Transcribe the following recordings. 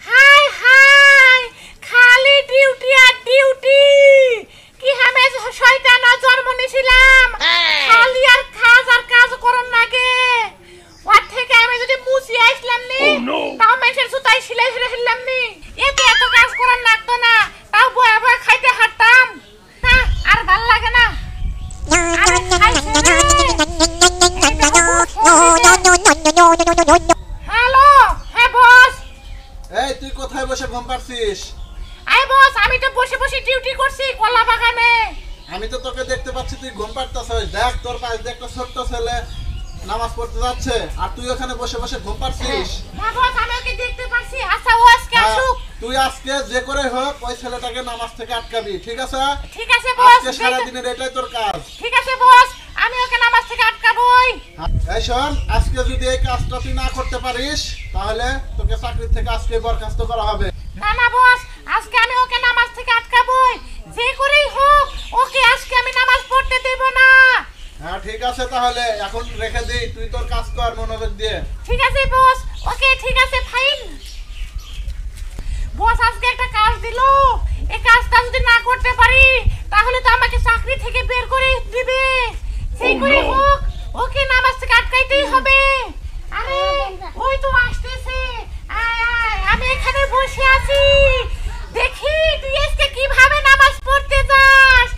High high, খালি duty আর duty. কি হামে শয়তান জন্ম নিছিলাম, খালি আর কাজ করন লাগে। ওর থেকে আমি যদি মুছি আসলাম নি, তাও মেশের সুতাই সিলাই ফেললাম নি, এতে এত কাজ করন লাগতো না। তাও বয়া বয়া খাইতে হাঁটতাম না, আর ভাল লাগে না। হ্যালো, হ্যাঁ বস। এই তুই কোথায় বসে ঘুম পাচ্ছিস? আই বস, আমি তো বসে বসে ডিউটি করছি কলা বাগানে। আমি তো তোকে দেখতে পাচ্ছি তুই ঘুম পাড়তাছিস। দেখ তোর পাশে যে একটা ছোট্ট ছেলে নামাজ পড়তে যাচ্ছে আর তুই ওখানে বসে বসে ঘুম পাচ্ছিস। হ্যাঁ বস, আমি ওকে দেখতে পাচ্ছি। আচ্ছা ও আজকে আসুক। তুই আজকে যে করে হোক ওই ছেলেটাকে নামাজ থেকে আটকাবি, ঠিক আছে? ঠিক আছে বস, আজকে সারা দিনের এটাই তোর কাজ। ঠিক আছে বস, আমি ওকে নামাজ থেকে আটকাবই। এই শোন, আজকে যদি এই কাজটা তুই না করতে পারিস তাহলে তোকে চাকরি থেকে আজকে বরখাস্ত করা হবে। না না বস, আজকে আমি ওকে নামাজ থেকে আটকাবই। যে করেই হোক ওকে আজকে আমি নামাজ পড়তে দেব না। হ্যাঁ ঠিক আছে, তাহলে এখন রেখে দিই, তুই তোর কাজ কর মনোযোগ দিয়ে। ঠিক আছে বস, ওকে ঠিক আছে ফাইন। বস আজকে একটা কাজ দিল, এই কাজটা যদি না করতে পারি তাহলে তো আমাকে চাকরি থেকে বের করে দিবে। সেই করে হোক ওকে নামাজ থেকে আটকাইতেই হবে। আরে ওই তো আসতেছে, আয় আয়, আমি এখানে বসে আছি। দেখি তুই আজকে কিভাবে নামাজ পড়তে যাস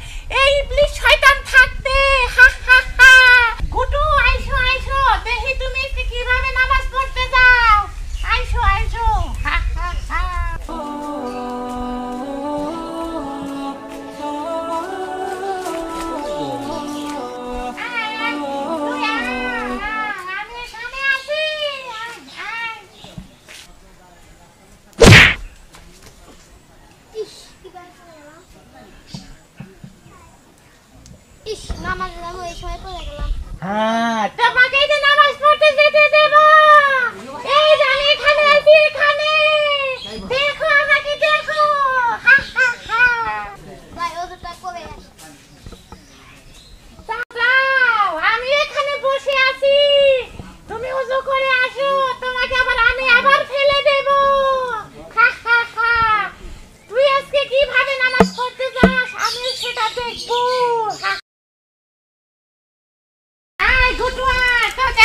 এই ইবলিশ শয়তান থাকতে। হা হা হা। গুটু আইসো আইসো, দেখি তুমি আজকে কিভাবে নামাজ পড়তে যাও। আইসো আইসো। হা হা হা। হ্যাঁ, তোমাকে যে নামাজ পড়তে যেতে দেব। এই যে আমি এখানে আছি, এখানে দেখো আমাকে দেখো। হা হা হা। ভাই ওটা করে দাঁড়াও, আমি এখানে বসে আছি, তুমি ওযু করে আসো, তোমাকে আমি আবার ফেলে দেব। হা হা হা। তুই আজকে কিভাবে নামাজ পড়তে যাস আমি সেটা দেখব।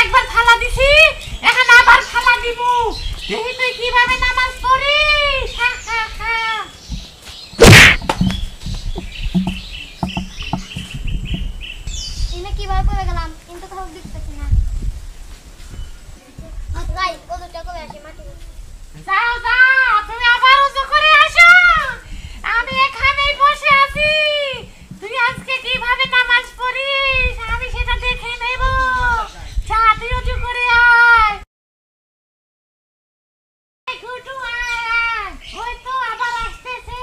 একবার ফালা দিছি, এখন আবার ফালা দিব। দেখি তুই কিভাবে নামাজ পড়িস। হা হা হা। এনে কিভাবে পড়ে গেলাম কিন্তু কোথাও দেখতেছি না। ভাই ওটা করে আসি মাটি। যাও যাও, তুমি আবার ওযু করে আসো, আমি এখানেই বসে আছি। তুই আজকে কিভাবে নামাজ পড়িস আমি সেটা দেখে নেব। যা তুই ওযু করে আয়। গুটু আয় আয়, ওই তো আবার আসতেছে,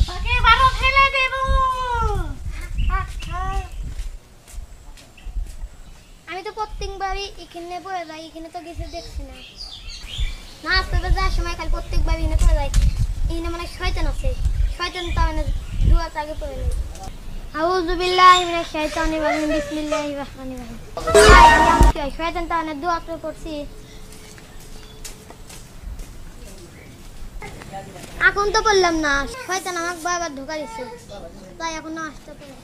তোকে এবারও ফেলে দেব। আমি তো প্রত্যেকবারই এখানে পড়ে যাই, এখানে তো কিছু দেখছি না। না আসতে যাওয়ার সময় খালি প্রত্যেকবার এখানে পড়ে যাই। এখানে মানে শয়তান আছে, শয়তান তো মানে দুয়া আগে পড়ে নেই। আউযু বিল্লাহি মিনাশ শাইতানির রাজিম, বিসমিল্লাহির রহমানির রহিম। আমি শয়তান তো মানে দুয়া করছি, এখন তো বললাম না, শয়তান আমাকে বারবার ধোঁকা দিচ্ছে, তাই এখন না আসতে পারে।